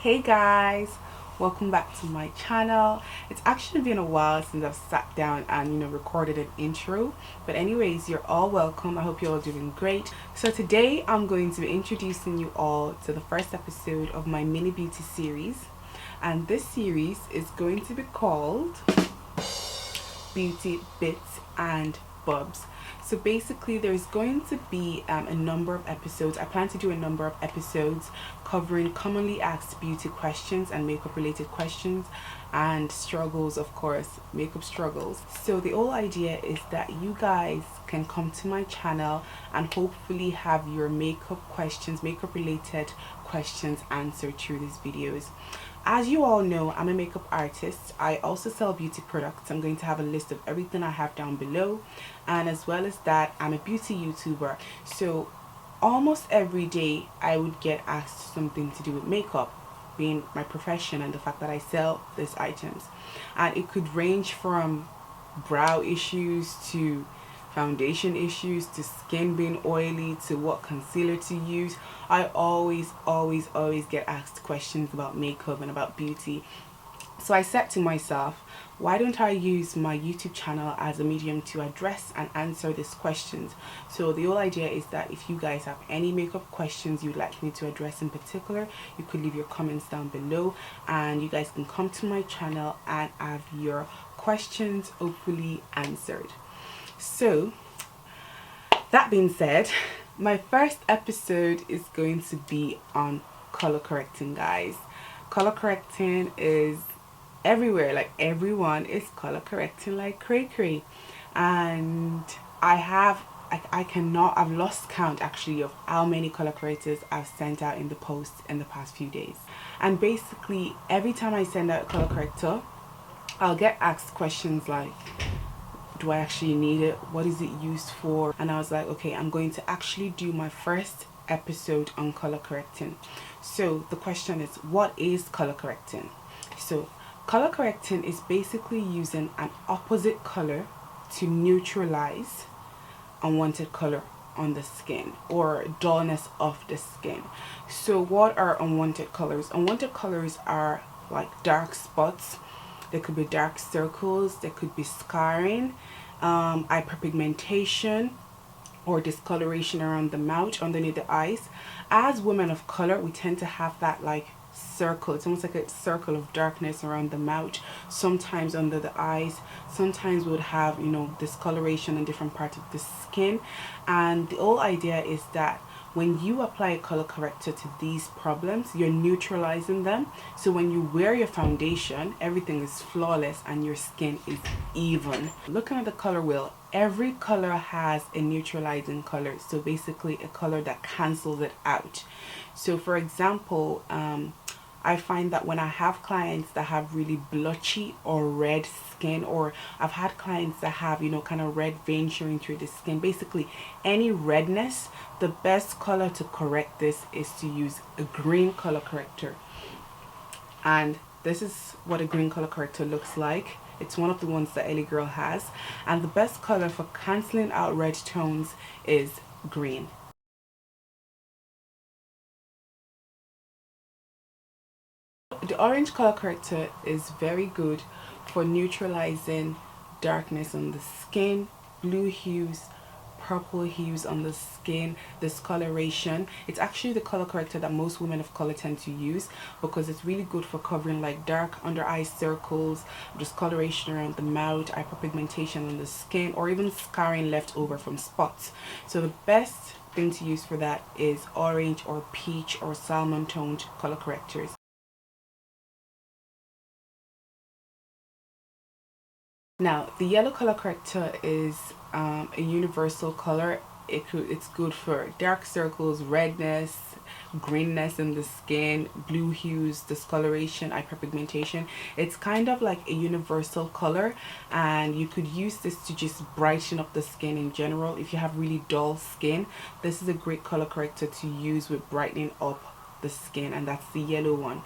Hey guys, welcome back to my channel. It's actually been a while since I've sat down and recorded an intro, but anyways, you're all welcome. I hope you're all doing great. So today I'm going to be introducing you all to the first episode of my mini beauty series, and this series is going to be called Beauty Bits and Bobs. So basically there's going to be a number of episodes. I plan to do a number of episodes covering commonly asked beauty questions and makeup related questions and struggles, of course, makeup struggles. So the whole idea is that you guys can come to my channel and hopefully have your makeup questions, makeup related questions answered through these videos. As you all know, I'm a makeup artist. I also sell beauty products. I'm going to have a list of everything I have down below, and as well as that, I'm a beauty YouTuber. So almost every day I would get asked something to do with makeup, being my profession and the fact that I sell these items. And it could range from brow issues to foundation issues to skin being oily to what concealer to use. I always get asked questions about makeup and about beauty. So I said to myself, why don't I use my YouTube channel as a medium to address and answer these questions? So the whole idea is that if you guys have any makeup questions you'd like me to address in particular, you could leave your comments down below and you guys can come to my channel and have your questions hopefully answered. So that being said, my first episode is going to be on color correcting, guys. Color correcting is everywhere, like everyone is color correcting like cray, and I've lost count actually of how many color correctors I've sent out in the post in the past few days. And basically every time I send out a color corrector, I'll get asked questions like, do I actually need it? What is it used for? And I was like, okay, I'm going to actually do my first episode on color correcting. So the question is, what is color correcting? So color correcting is basically using an opposite color to neutralize unwanted color on the skin or dullness of the skin. So what are unwanted colors? Unwanted colors are like dark spots. There could be dark circles, there could be scarring, hyperpigmentation, or discoloration around the mouth, underneath the eyes. As women of color, we tend to have that like circle. It's almost like a circle of darkness around the mouth, sometimes under the eyes. Sometimes we would have, discoloration in different parts of the skin. And the whole idea is that when you apply a color corrector to these problems, you're neutralizing them. So when you wear your foundation, everything is flawless and your skin is even. Looking at the color wheel, every color has a neutralizing color. So basically a color that cancels it out. So for example, I find that when I have clients that have really blotchy or red skin, or I've had clients that have, kind of red veins showing through the skin, basically any redness, the best color to correct this is to use a green color corrector. And this is what a green color corrector looks like. It's one of the ones that Ellie Girl has. And the best color for canceling out red tones is green. The orange color corrector is very good for neutralizing darkness on the skin, blue hues, purple hues on the skin, discoloration. It's actually the color corrector that most women of color tend to use because it's really good for covering like dark under eye circles, discoloration around the mouth, hyperpigmentation on the skin, or even scarring left over from spots. So the best thing to use for that is orange or peach or salmon toned color correctors. Now, the yellow color corrector is a universal color. It's good for dark circles, redness, greenness in the skin, blue hues, discoloration, hyperpigmentation. It's kind of like a universal color, and you could use this to just brighten up the skin in general. If you have really dull skin, this is a great color corrector to use with brightening up the skin, and that's the yellow one.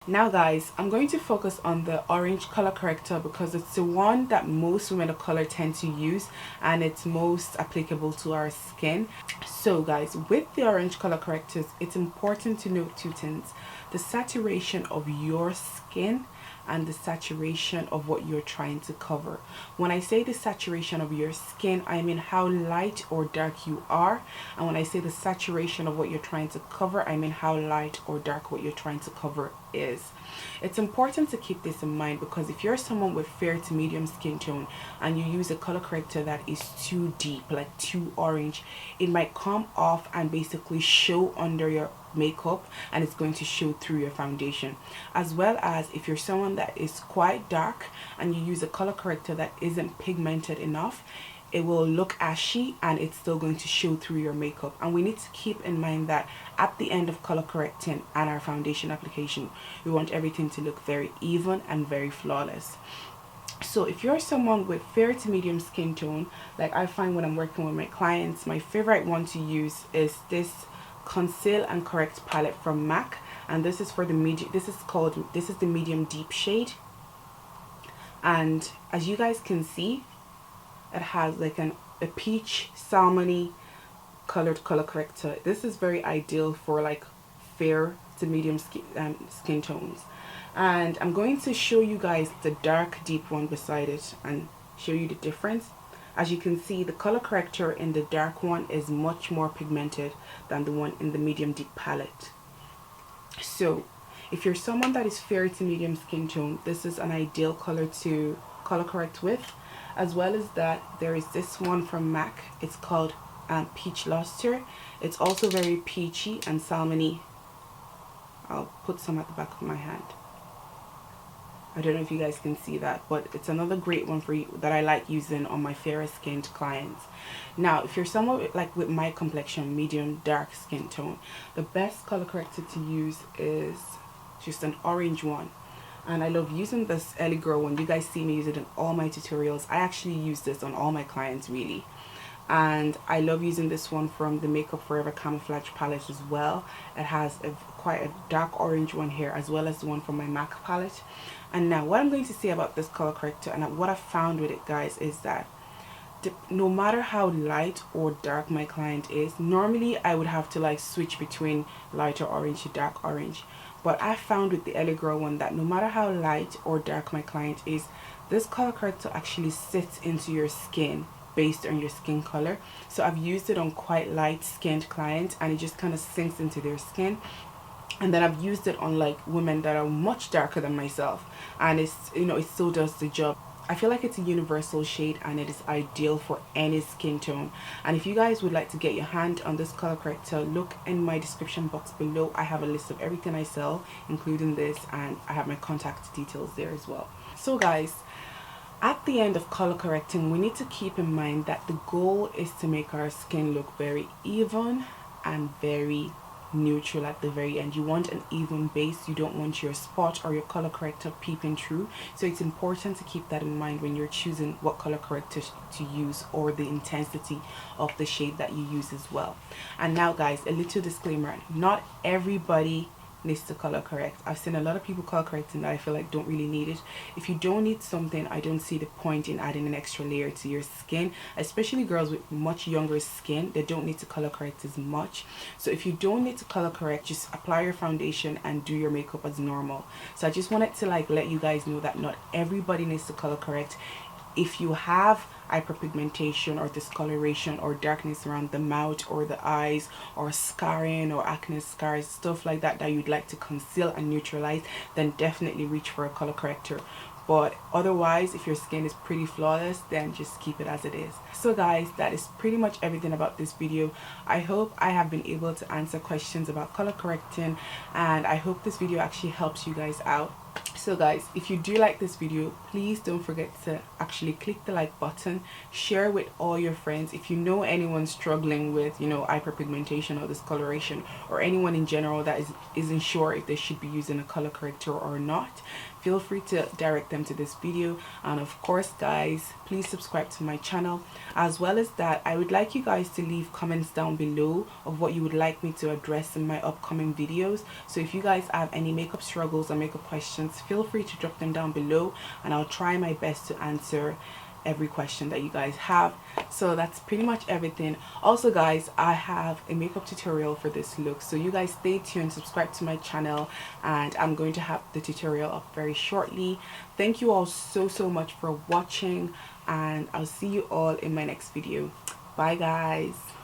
Now guys, I'm going to focus on the orange color corrector because it's the one that most women of color tend to use, and it's most applicable to our skin. So guys, with the orange color correctors, it's important to note two things: the saturation of your skin and the saturation of what you're trying to cover. When I say the saturation of your skin, I mean how light or dark you are, and when I say the saturation of what you're trying to cover, I mean how light or dark what you're trying to cover is. It's important to keep this in mind because if you're someone with fair to medium skin tone and you use a color corrector that is too deep, like too orange, it might come off and basically show under your makeup, and it's going to show through your foundation. As well as if you're someone that is quite dark and you use a color corrector that isn't pigmented enough, it will look ashy and it's still going to show through your makeup. And we need to keep in mind that at the end of color correcting and our foundation application, we want everything to look very even and very flawless. So if you're someone with fair to medium skin tone, like I find when I'm working with my clients, my favorite one to use is this Conceal and Correct palette from MAC, and this is for the medium. This is the medium deep shade, and as you guys can see, it has like a peach salmony colored color corrector. This is very ideal for like fair to medium skin tones, and I'm going to show you guys the dark deep one beside it and show you the difference. As you can see, the color corrector in the dark one is much more pigmented than the one in the medium deep palette. So if you're someone that is fair to medium skin tone, this is an ideal color to color correct with. As well as that, there is this one from MAC. It's called Peach Luster. It's also very peachy and salmony. I'll put some at the back of my hand. I don't know if you guys can see that, but it's another great one for you that I like using on my fairer skinned clients. Now, if you're someone with my complexion, medium dark skin tone, the best color corrector to use is just an orange one. And I love using this Ellie Girl one. You guys see me use it in all my tutorials. I actually use this on all my clients really. And I love using this one from the Makeup Forever Camouflage palette as well. It has quite a dark orange one here, as well as the one from my MAC palette. And now what I'm going to say about this color corrector and what I found with it, guys, is that no matter how light or dark my client is, normally I would have to like switch between lighter orange to dark orange. But I found with the Ellie Girl one that no matter how light or dark my client is, this color corrector actually sits into your skin based on your skin color. So I've used it on quite light skinned clients and it just kind of sinks into their skin. And then I've used it on like women that are much darker than myself, and it's, you know, it still does the job. I feel like it's a universal shade and it is ideal for any skin tone. And if you guys would like to get your hand on this color corrector, look in my description box below. I have a list of everything I sell, including this, and I have my contact details there as well. So guys, at the end of color correcting, we need to keep in mind that the goal is to make our skin look very even and very neutral at the very end. You want an even base. You don't want your spot or your color corrector peeping through. So it's important to keep that in mind when you're choosing what color corrector to use, or the intensity of the shade that you use as well. And now guys, a little disclaimer: not everybody needs to color correct. I've seen a lot of people color correcting that I feel like don't really need it. If you don't need something, I don't see the point in adding an extra layer to your skin, especially girls with much younger skin. They don't need to color correct as much. So if you don't need to color correct, just apply your foundation and do your makeup as normal. So I just wanted to like let you guys know that not everybody needs to color correct. If you have hyperpigmentation or discoloration or darkness around the mouth or the eyes, or scarring or acne scars, stuff like that you'd like to conceal and neutralize, then definitely reach for a color corrector. But otherwise, if your skin is pretty flawless, then just keep it as it is. So guys, that is pretty much everything about this video. I hope I have been able to answer questions about color correcting, and I hope this video actually helps you guys out. So guys, if you do like this video, please don't forget to actually click the like button, share with all your friends. If you know anyone struggling with, you know, hyperpigmentation or discoloration, or anyone in general that isn't sure if they should be using a color corrector or not, feel free to direct them to this video. And of course guys, please subscribe to my channel. As well as that, I would like you guys to leave comments down below of what you would like me to address in my upcoming videos. So if you guys have any makeup struggles or makeup questions, feel free to drop them down below, and I'll try my best to answer every question that you guys have. So that's pretty much everything. Also guys, I have a makeup tutorial for this look, so you guys stay tuned, subscribe to my channel, and I'm going to have the tutorial up very shortly. Thank you all so much for watching, and I'll see you all in my next video. Bye guys.